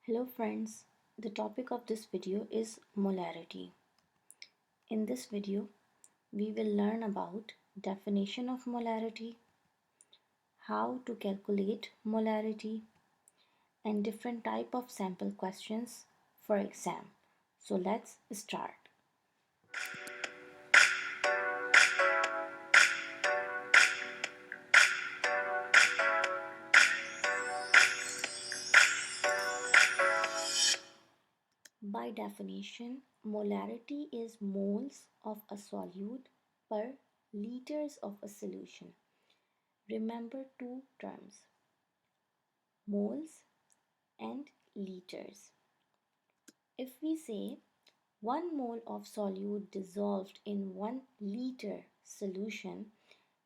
Hello friends, the topic of this video is molarity. In this video, we will learn about definition of molarity, how to calculate molarity, and different type of sample questions for exam. So let's start. By definition, molarity is moles of a solute per liters of a solution. Remember two terms, moles and liters. If we say 1 mole of solute dissolved in 1 liter solution,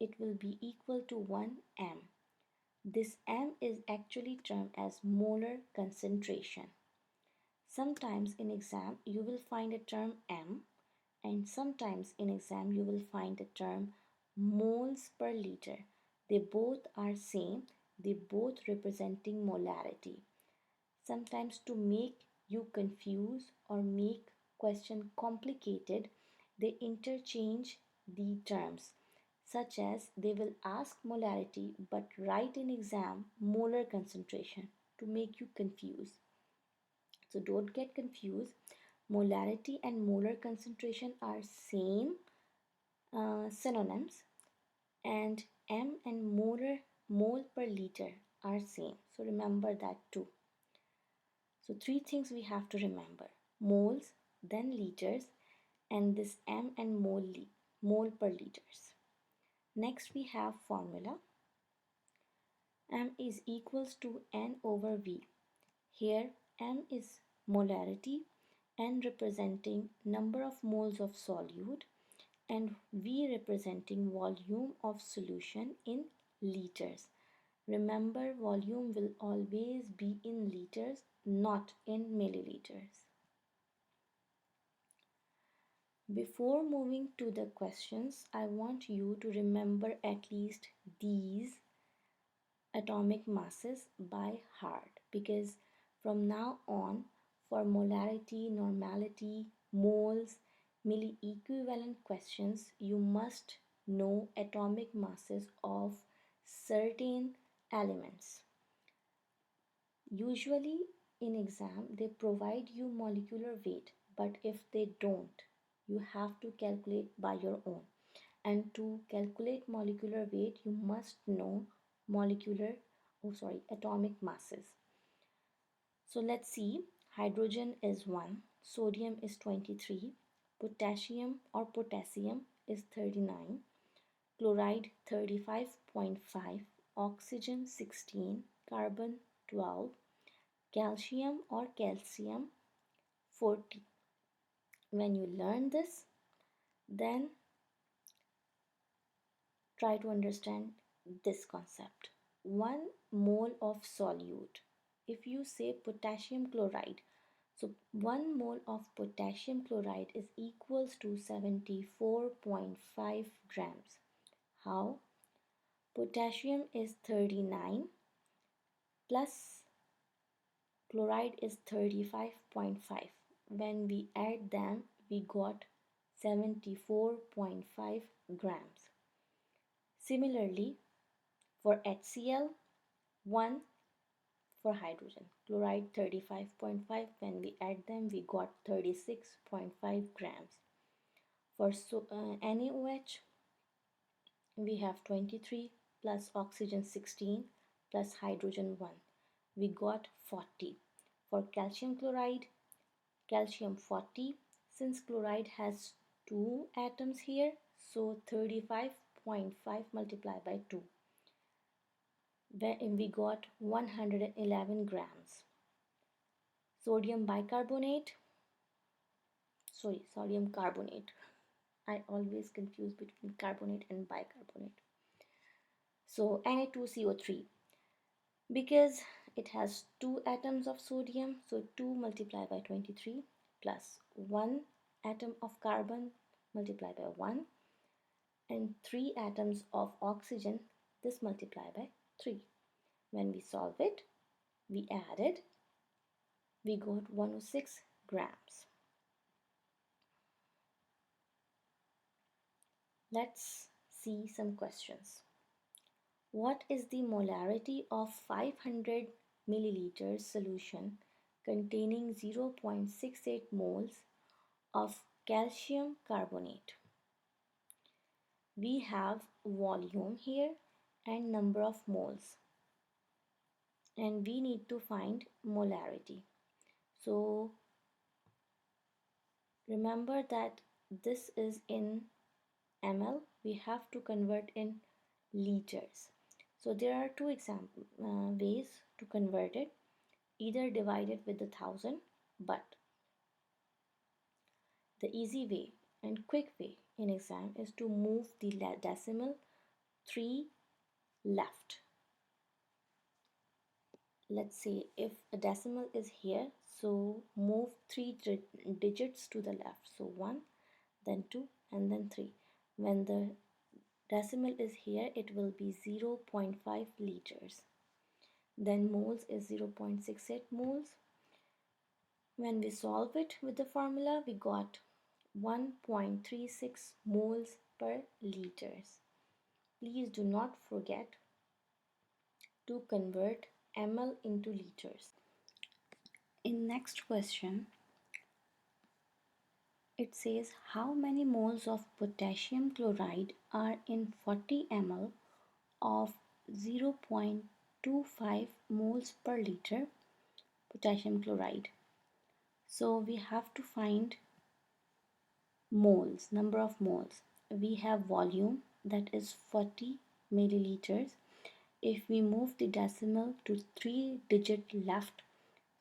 it will be equal to 1 m. This m is actually termed as molar concentration. Sometimes in exam you will find a term m, and sometimes in exam you will find the term moles per liter. They both are same, they both representing molarity. Sometimes to make you confuse or make question complicated, they interchange the terms, such as they will ask molarity but write in exam molar concentration to make you confuse. So don't get confused. Molarity and molar concentration are same synonyms, and m and mole per liter are same. So remember that too. So three things we have to remember: moles, then liters, and this m and mole per liters. Next we have formula. M is equals to N over V. Here M is molarity, N representing number of moles of solute, and V representing volume of solution in liters. Remember, volume will always be in liters, not in milliliters. Before moving to the questions, I want you to remember at least these atomic masses by heart, because from now on, for molarity, normality, moles, milliequivalent questions, you must know atomic masses of certain elements. Usually in exam they provide you molecular weight, but if they don't, you have to calculate by your own. And to calculate molecular weight, you must know atomic masses. So let's see. Hydrogen is 1, sodium is 23, potassium is 39, chloride 35.5, oxygen 16, carbon 12, calcium 40. When you learn this, then try to understand this concept. 1 mole of solute. If you say potassium chloride, so 1 mole of potassium chloride is equals to 74.5 grams. How? Potassium is 39 plus chloride is 35.5. When we add them, we got 74.5 grams. Similarly, for HCl, 1 for hydrogen, chloride 35.5. When we add them, we got 36.5 grams. For NaOH, we have 23 plus oxygen 16 plus hydrogen 1. We got 40. For calcium chloride, calcium 40. Since chloride has 2 atoms here, so 35.5 multiplied by 2. Then we got 111 grams. Sodium carbonate. I always confuse between carbonate and bicarbonate. So Na2CO3, because it has 2 atoms of sodium, so 2 multiplied by 23 plus 1 atom of carbon multiplied by 1, and 3 atoms of oxygen, this multiplied by 3. When we solve it, we added we got 106 grams. Let's see some questions. What is the molarity of 500 milliliters solution containing 0.68 moles of calcium carbonate? We have volume here and number of moles, and we need to find molarity. So remember that this is in ml, we have to convert in liters. So there are two ways to convert it, either divide it with the 1000, but the easy way and quick way in exam is to move the decimal 3 left. Let's say if a decimal is here, so move 3 digits to the left. So 1, then 2, and then 3. When the decimal is here, it will be 0.5 liters. Then moles is 0.68 moles. When we solve it with the formula, we got 1.36 moles per liters. Please do not forget to convert ml into liters. In next question, it says how many moles of potassium chloride are in 40 ml of 0.25 moles per liter potassium chloride. So we have to find moles, number of moles. We have volume, that is 40 milliliters. If we move the decimal to 3 digit left,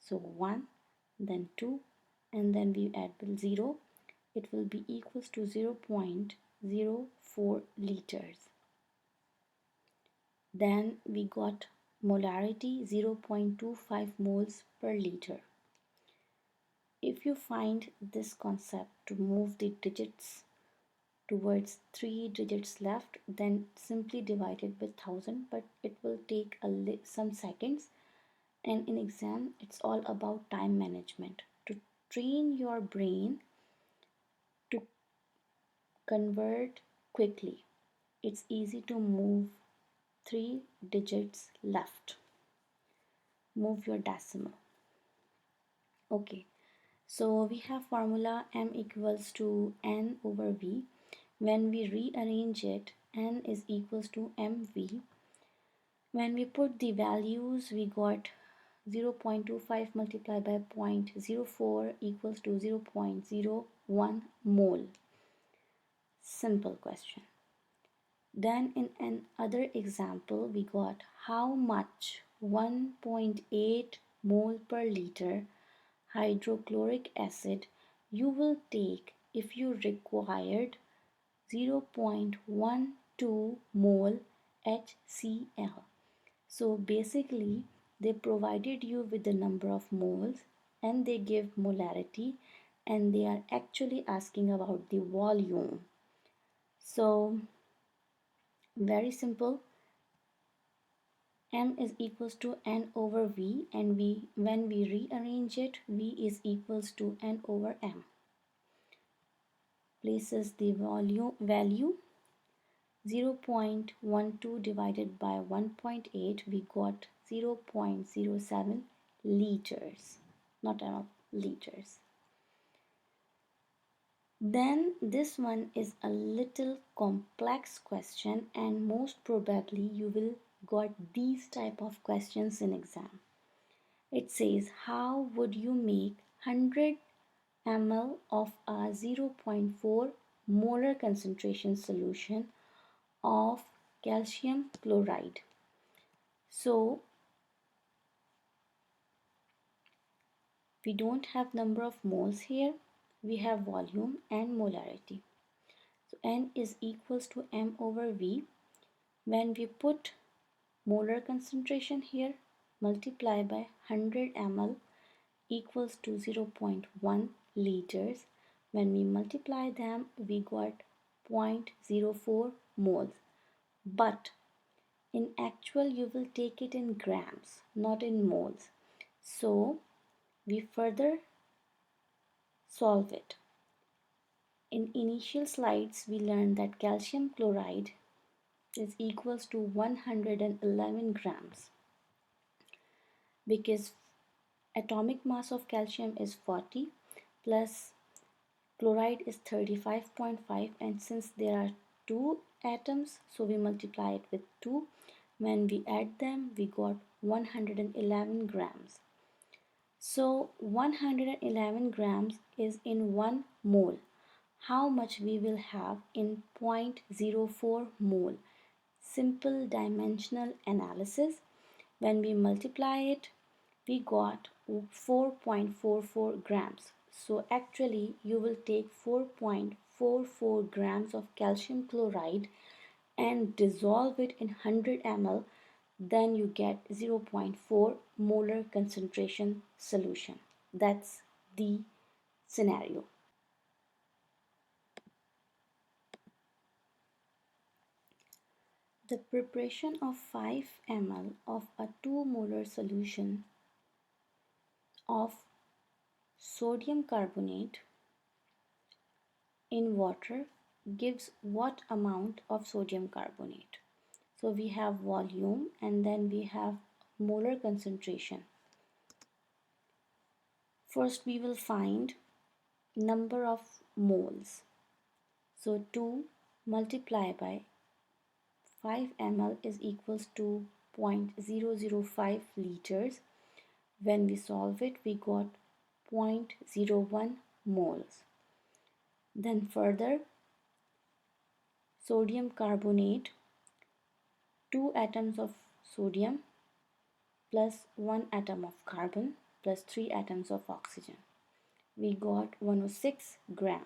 so 1, then 2, and then we add 0, it will be equals to 0.04 liters. Then we got molarity 0.25 moles per liter. If you find this concept to move the digits towards 3 digits left, then simply divide it with 1000, but it will take some seconds, and in exam it's all about time management. To train your brain to convert quickly, it's easy to move 3 digits left. Move your decimal. Okay, so we have formula m equals to n over v. When we rearrange it, n is equals to mv. When we put the values, we got 0.25 multiplied by 0.04 equals to 0.01 mole. Simple question. Then in another example, we got how much 1.8 mole per liter hydrochloric acid you will take if you required 0.12 mole HCl. So basically they provided you with the number of moles and they give molarity, and they are actually asking about the volume. So very simple, m is equals to n over v, and when we rearrange it, v is equals to n over m. Places the value 0.12 divided by 1.8, we got 0.07 liters, not ml, liters. Then this one is a little complex question, and most probably you will got these type of questions in exam. It says how would you make 100 ml of a 0.4 molar concentration solution of calcium chloride. So we don't have number of moles here, we have volume and molarity. So n is equals to m over v. When we put molar concentration here, multiply by 100 ml equals to 0.1 liters. When we multiply them, we got 0.04 moles. But in actual, you will take it in grams, not in moles. So we further solve it. In initial slides, we learned that calcium chloride is equals to 111 grams because atomic mass of calcium is 40 plus chloride is 35.5, and since there are two atoms, so we multiply it with 2. When we add them, we got 111 grams. So 111 grams is in 1 mole. How much we will have in 0.04 mole? Simple dimensional analysis. When we multiply it, we got 4.44 grams. So actually you will take 4.44 grams of calcium chloride and dissolve it in 100 ml, then you get 0.4 molar concentration solution. That's the scenario. The preparation of 5 ml of a 2 molar solution of sodium carbonate in water gives what amount of sodium carbonate? So we have volume and then we have molar concentration. First we will find number of moles. So 2 multiplied by 5 ml is equals to 0.005 liters. When we solve it, we got 0.01 moles. Then further, sodium carbonate, 2 atoms of sodium plus 1 atom of carbon plus 3 atoms of oxygen. We got 106 grams.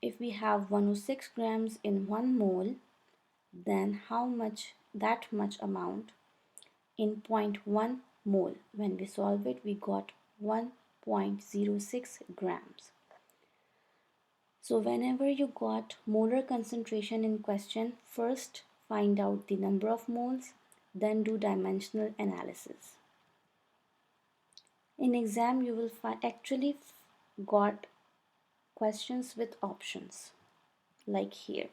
If we have 106 grams in 1 mole, then how much, that much amount in 0.1 mole? When we solve it, we got 1.06 grams. So whenever you got molar concentration in question, first find out the number of moles, then do dimensional analysis. In exam, you will actually got questions with options like here.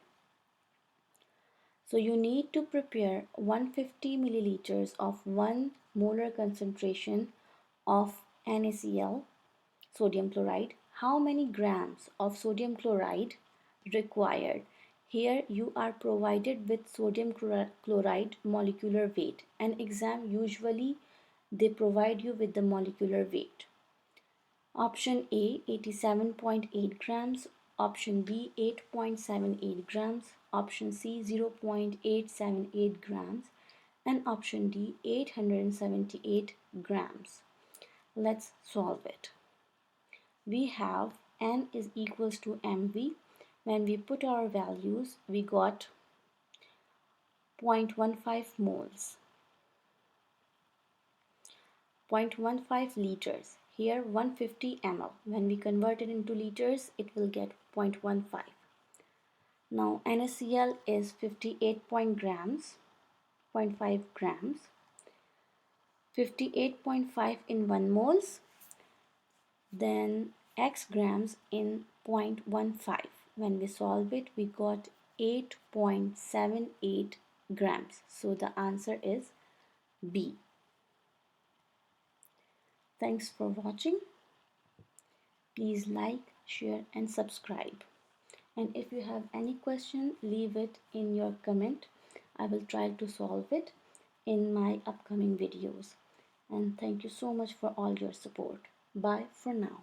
So you need to prepare 150 milliliters of 1 molar concentration of NaCl, sodium chloride. How many grams of sodium chloride required? Here you are provided with sodium chloride molecular weight, and exam usually they provide you with the molecular weight. Option A 87.8 grams, option B 8.78 grams, option C 0.878 grams, and option D 878 grams. Let's solve it. We have N is equals to mv. When we put our values, we got 0.15 moles, 0.15 liters. Here 150 ml. When we convert it into liters, it will get 0.15. Now NaCl is 58 grams, 0.5 grams. 58.5 in 1 moles, then x grams in 0.15. When we solve it, we got 8.78 grams. So the answer is B. Thanks for watching. Please like, share and subscribe. And if you have any question, leave it in your comment. I will try to solve it in my upcoming videos. And thank you so much for all your support. Bye for now.